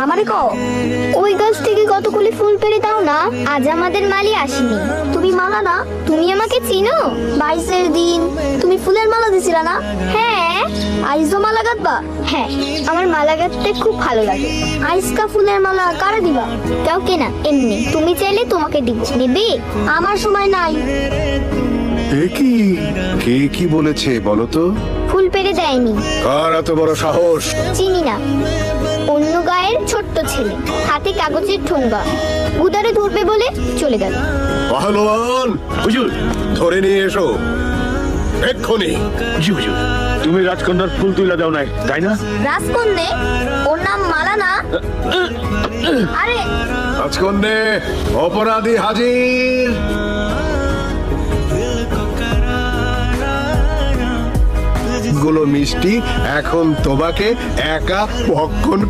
আমারে কও ওই গাছ থেকে কতগুলি ফুল পেড়ে দাও না, আজ আমাদের মালি আসেনি। তুমি মালা না, তুমি আমাকে চিনো? 22-এর দিন তুমি ফুলের মালা দিছিলা না? হ্যাঁ। আইজো মালা গাঁথবা? হ্যাঁ, আমার মালা গাঁথতে খুব ভালো লাগে। আইসকা ফুলের মালা কারে দিবা? কাউকে না, এমনি। তুমি চাইলে তোমাকে দিব। নেবে? আমার সময় নাই। এ কি, কে কি বলেছে বলো তো? ফুল পেড়ে দেয়নি। কার এত বড় সাহস? চিনি না, অন্য গায়ের ছোট্ট ছেলে, হাতে কাগজের ঠোঙ্গা, উদারে ধরবে বলে চলে গেল। পাহলোয়ান, হুজুর। ধরে নিয়ে এসো এক্ষুনি। জি হুজুর। তুমি রাজকন্যার ফুল তুইলা দাও নাই, তাই না? রাজকন্যে? ওর নাম মালা না? আরে রাজকন্যে, অপরাধী হাজির। গুলো মিষ্টি এখন তোমাকে একা ভক্ষণ